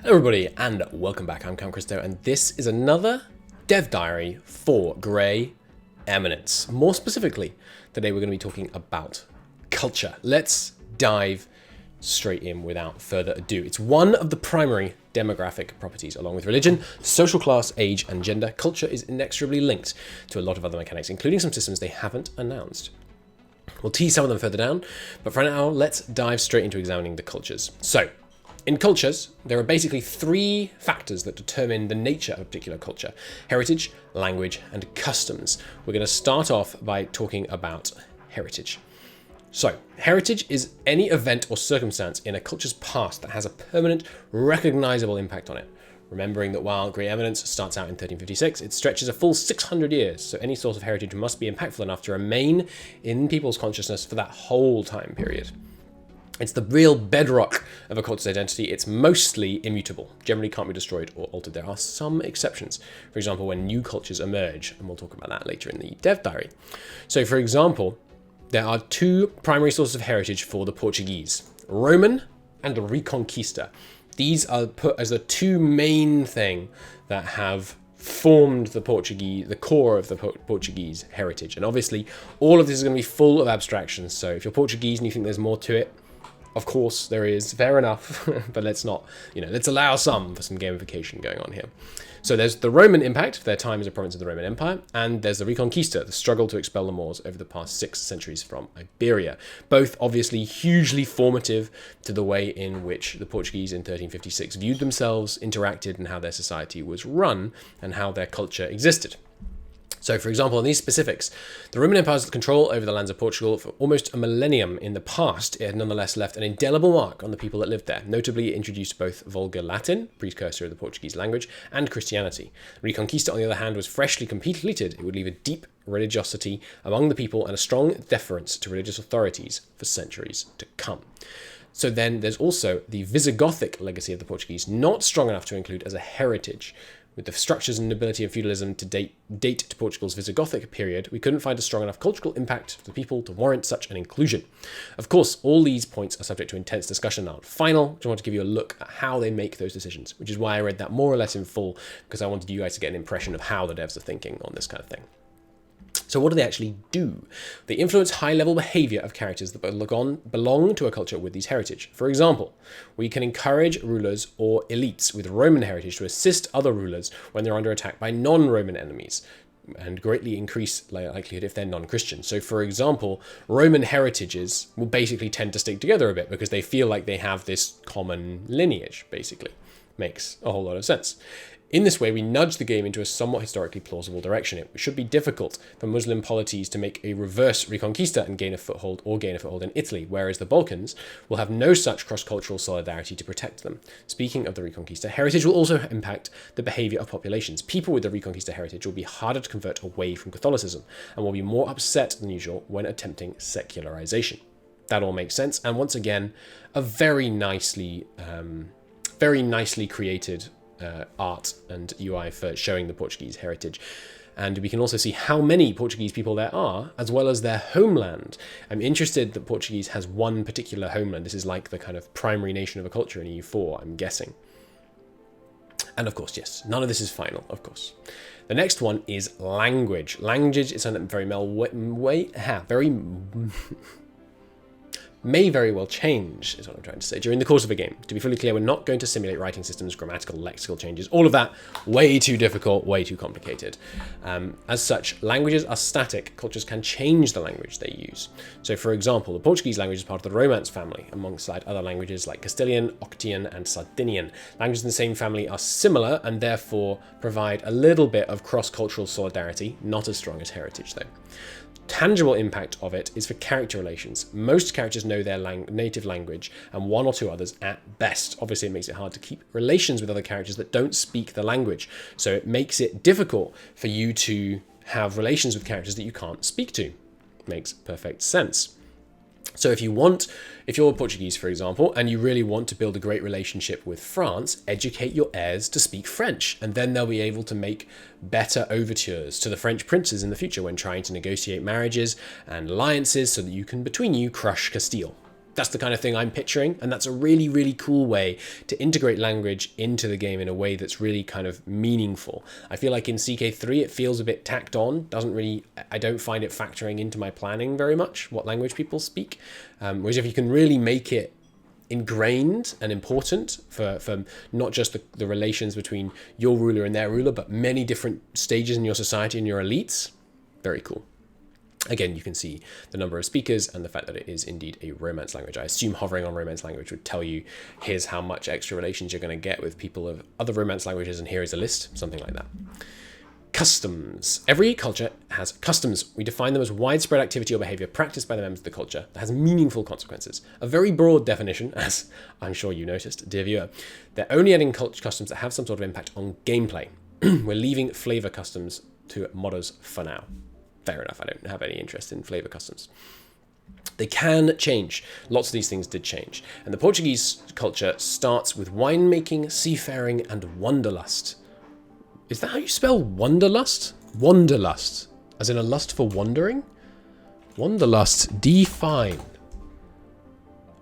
Hello everybody and welcome back. I'm Cam Christo and this is another dev diary for Grey Eminence. More specifically, today we're going to be talking about culture. Let's dive straight in without further ado. It's one of the primary demographic properties. Along with religion, social class, age and gender, culture is inexorably linked to a lot of other mechanics, including some systems they haven't announced. We'll tease some of them further down, but for now, let's dive straight into examining the cultures. So, in cultures, there are basically three factors that determine the nature of a particular culture: heritage, language, and customs. We're going to start off by talking about heritage. So, heritage is any event or circumstance in a culture's past that has a permanent, recognizable impact on it. Remembering that while Grey Eminence starts out in 1356, it stretches a full 600 years, so any source of heritage must be impactful enough to remain in people's consciousness for that whole time period. It's the real bedrock of a culture's identity. It's mostly immutable, generally can't be destroyed or altered. There are some exceptions, for example, when new cultures emerge, and we'll talk about that later in the dev diary. So, for example, there are two primary sources of heritage for the Portuguese: Roman and Reconquista. These are put as the two main thing that have formed the core of the Portuguese heritage. And obviously, all of this is going to be full of abstractions. So if you're Portuguese and you think there's more to it, of course there is, fair enough, but let's not, let's allow for some gamification going on here. So there's the Roman impact, their time as a province of the Roman Empire, and there's the Reconquista, the struggle to expel the Moors over the past 6 centuries from Iberia. Both obviously hugely formative to the way in which the Portuguese in 1356 viewed themselves, interacted, and how their society was run, and how their culture existed. So, for example, in these specifics, the Roman Empire's control over the lands of Portugal for almost a millennium in the past, it had nonetheless left an indelible mark on the people that lived there. Notably, it introduced both Vulgar Latin, precursor of the Portuguese language, and Christianity. Reconquista, on the other hand, was freshly completed. It would leave a deep religiosity among the people and a strong deference to religious authorities for centuries to come. So then there's also the Visigothic legacy of the Portuguese, not strong enough to include as a heritage. With the structures and nobility of feudalism to date to Portugal's Visigothic period, we couldn't find a strong enough cultural impact for the people to warrant such an inclusion. Of course, all these points are subject to intense discussion and aren't final. I just want to give you a look at how they make those decisions, which is why I read that more or less in full, because I wanted you guys to get an impression of how the devs are thinking on this kind of thing. So what do they actually do? They influence high-level behavior of characters that belong to a culture with these heritage. For example, we can encourage rulers or elites with Roman heritage to assist other rulers when they're under attack by non-Roman enemies, and greatly increase the likelihood if they're non-Christian. So, for example, Roman heritages will basically tend to stick together a bit because they feel like they have this common lineage, basically. Makes a whole lot of sense. In this way, we nudge the game into a somewhat historically plausible direction. It should be difficult for Muslim polities to make a reverse Reconquista and gain a foothold in Italy, whereas the Balkans will have no such cross-cultural solidarity to protect them. Speaking of the Reconquista, heritage will also impact the behavior of populations. People with the Reconquista heritage will be harder to convert away from Catholicism and will be more upset than usual when attempting secularization. That all makes sense, and once again, a very nicely created art and UI for showing the Portuguese heritage. And we can also see how many Portuguese people there are, as well as their homeland. I'm interested that Portuguese has one particular homeland. This is like the kind of primary nation of a culture in EU4, I'm guessing. And of course, yes, none of this is final, of course. The next one is language. Language is something may very well change, is what I'm trying to say, during the course of a game. To be fully clear, we're not going to simulate writing systems, grammatical, lexical changes, all of that, way too difficult, way too complicated. As such, languages are static. Cultures can change the language they use. So, for example, the Portuguese language is part of the Romance family, alongside other languages like Castilian, Occitan, and Sardinian. Languages in the same family are similar and therefore provide a little bit of cross-cultural solidarity, not as strong as heritage, though. Tangible impact of it is for character relations. Most characters know their native language and one or two others at best. Obviously, it makes it hard to keep relations with other characters that don't speak the language. So it makes it difficult for you to have relations with characters that you can't speak to. Makes perfect sense. So if you're Portuguese, for example, and you really want to build a great relationship with France, educate your heirs to speak French, and then they'll be able to make better overtures to the French princes in the future when trying to negotiate marriages and alliances so that you can, between you, crush Castile. That's the kind of thing I'm picturing, and that's a really, really cool way to integrate language into the game in a way that's really kind of meaningful. I feel like in CK3 it feels a bit tacked on, I don't find it factoring into my planning very much, what language people speak. Whereas if you can really make it ingrained and important for not just the relations between your ruler and their ruler, but many different stages in your society and your elites, very cool. Again, you can see the number of speakers and the fact that it is indeed a Romance language. I assume hovering on Romance language would tell you, here's how much extra relations you're going to get with people of other Romance languages, and here is a list, something like that. Customs. Every culture has customs. We define them as widespread activity or behavior practiced by the members of the culture that has meaningful consequences. A very broad definition, as I'm sure you noticed, dear viewer. They're only adding customs that have some sort of impact on gameplay. We're leaving flavor customs to modders for now. Fair enough, I don't have any interest in flavor customs. They can change. Lots of these things did change. And the Portuguese culture starts with winemaking, seafaring, and wanderlust. Is that how you spell wanderlust? Wanderlust, as in a lust for wandering? Wanderlust, define.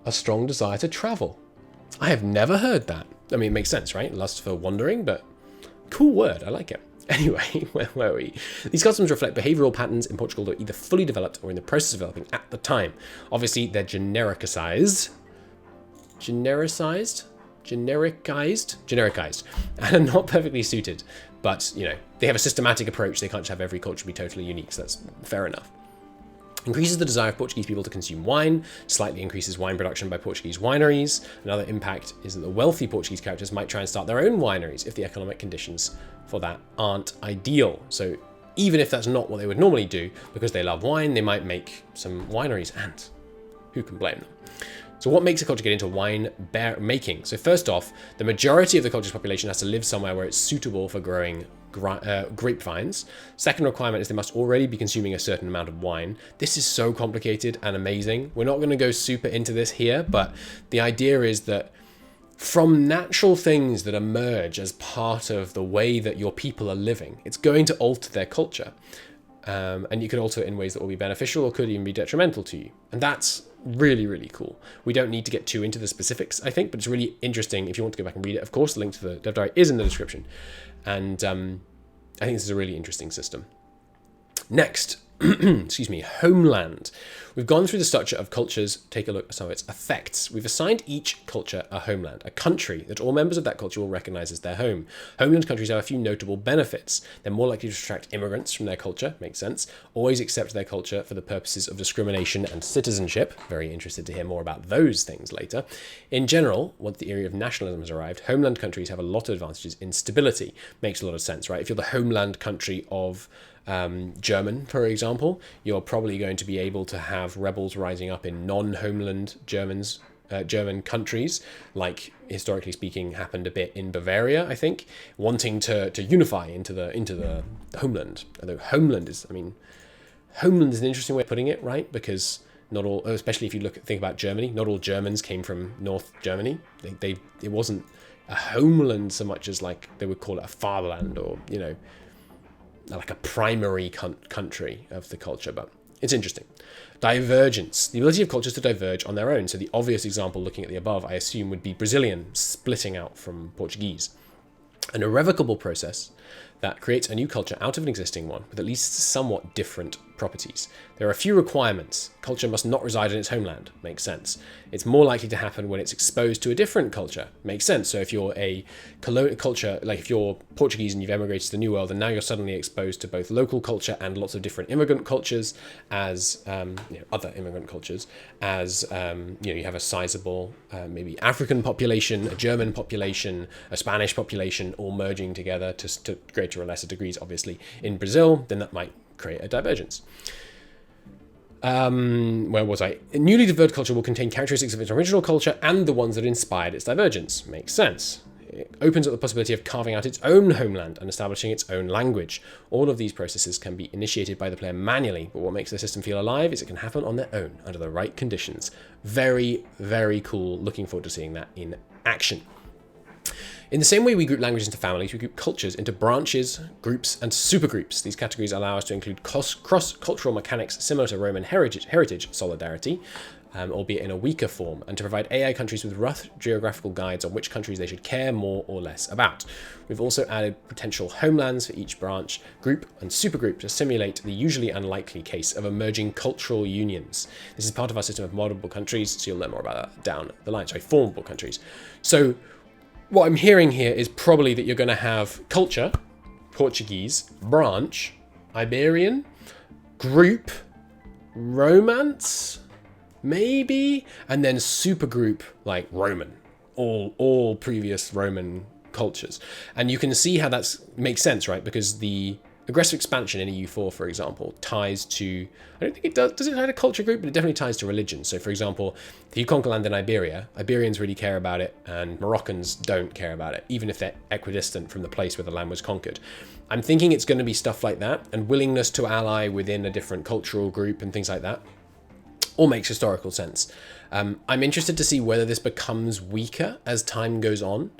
A strong desire to travel. I have never heard that. I mean, it makes sense, right? Lust for wandering, but cool word, I like it. Anyway, where were we? These customs reflect behavioral patterns in Portugal that are either fully developed or in the process of developing at the time. Obviously, they're genericized, and are not perfectly suited. But, you know, they have a systematic approach. They can't just have every culture be totally unique, so that's fair enough. Increases the desire of Portuguese people to consume wine, slightly increases wine production by Portuguese wineries. Another impact is that the wealthy Portuguese characters might try and start their own wineries if the economic conditions for that aren't ideal. So even if that's not what they would normally do, because they love wine, they might make some wineries, and who can blame them? So what makes a culture get into wine making? So first off, the majority of the culture's population has to live somewhere where it's suitable for growing grapevines. Second requirement is they must already be consuming a certain amount of wine. This is so complicated and amazing. We're not going to go super into this here, but the idea is that from natural things that emerge as part of the way that your people are living, it's going to alter their culture. And you can alter it in ways that will be beneficial or could even be detrimental to you. And that's really, really cool. We don't need to get too into the specifics, I think, but it's really interesting. If you want to go back and read it, of course, the link to the dev diary is in the description. And I think this is a really interesting system. Next, excuse me, homeland. We've gone through the structure of cultures. Take a look at some of its effects. We've assigned each culture a homeland, a country that all members of that culture will recognize as their home. Homeland countries have a few notable benefits. They're more likely to attract immigrants from their culture, makes sense. Always accept their culture for the purposes of discrimination and citizenship. Very interested to hear more about those things later. In general, once the era of nationalism has arrived, homeland countries have a lot of advantages in stability. Makes a lot of sense, right? If you're the homeland country of German, for example, you're probably going to be able to have rebels rising up in non-homeland German countries, like historically speaking happened a bit in Bavaria, I think, wanting to unify into the homeland. Although homeland is an interesting way of putting it, right? Because not all, especially if you think about Germany, not all Germans came from North Germany. It wasn't a homeland so much as like they would call it a fatherland, or, you know, like a primary country of the culture, but it's interesting. Divergence, the ability of cultures to diverge on their own. So the obvious example looking at the above, I assume, would be Brazilian splitting out from Portuguese. An irrevocable process that creates a new culture out of an existing one with at least somewhat different properties. There are a few requirements. Culture must not reside in its homeland. Makes sense. It's more likely to happen when it's exposed to a different culture. Makes sense. So if you're a culture, like if you're Portuguese and you've emigrated to the New World, and now you're suddenly exposed to both local culture and lots of different immigrant cultures, as other immigrant cultures, as you have a sizable maybe African population, a German population, a Spanish population, all merging together to greater or lesser degrees, obviously, in Brazil, then that might create a divergence. Where was I? A newly diverged culture will contain characteristics of its original culture and the ones that inspired its divergence. Makes sense. It opens up the possibility of carving out its own homeland and establishing its own language. All of these processes can be initiated by the player manually, but what makes the system feel alive is it can happen on their own under the right conditions. Very, very cool. Looking forward to seeing that in action. In the same way we group languages into families, we group cultures into branches, groups, and supergroups. These categories allow us to include cross-cultural mechanics similar to Roman heritage solidarity. albeit in a weaker form, and to provide AI countries with rough geographical guides on which countries they should care more or less about. We've also added potential homelands for each branch, group, and supergroup to simulate the usually unlikely case of emerging cultural unions. This is part of our system of modellable countries, so you'll learn more about that down the line. Sorry, formable countries. So what I'm hearing here is probably that you're going to have culture, Portuguese, branch, Iberian, group, romance, maybe, and then supergroup like Roman, all previous Roman cultures. And you can see how that makes sense, right? Because the aggressive expansion in EU4, for example, ties to, I don't think it does it tie to culture group, but it definitely ties to religion. So for example, if you conquer land in Iberia, Iberians really care about it and Moroccans don't care about it, even if they're equidistant from the place where the land was conquered. I'm thinking it's going to be stuff like that, and willingness to ally within a different cultural group and things like that. All makes historical sense. I'm interested to see whether this becomes weaker as time goes on.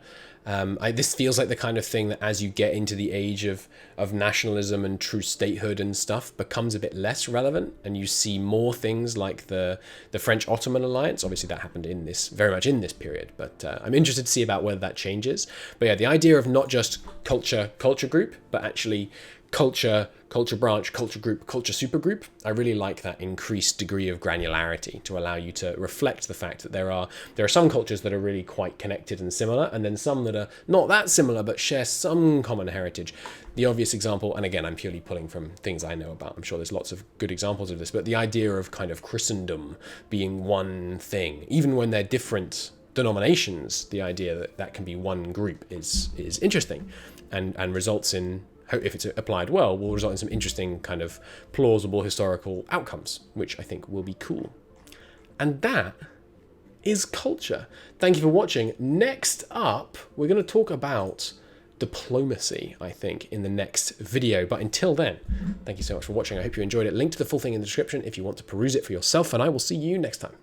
This feels like the kind of thing that as you get into the age of nationalism and true statehood and stuff becomes a bit less relevant, and you see more things like the French-Ottoman alliance. Obviously that happened very much in this period, but I'm interested to see about whether that changes. But yeah, the idea of not just culture group, but actually culture branch, culture group, culture supergroup. I really like that increased degree of granularity to allow you to reflect the fact that there are some cultures that are really quite connected and similar, and then some that are not that similar but share some common heritage. The obvious example, and again, I'm purely pulling from things I know about, I'm sure there's lots of good examples of this, but the idea of kind of Christendom being one thing, even when they're different denominations, the idea that that can be one group is interesting and results in, if it's applied well, will result in some interesting kind of plausible historical outcomes, which I think will be cool. And that is culture. Thank you for watching. Next up, we're going to talk about diplomacy, I think, in the next video. But until then, thank you so much for watching. I hope you enjoyed it. Link to the full thing in the description if you want to peruse it for yourself, and I will see you next time.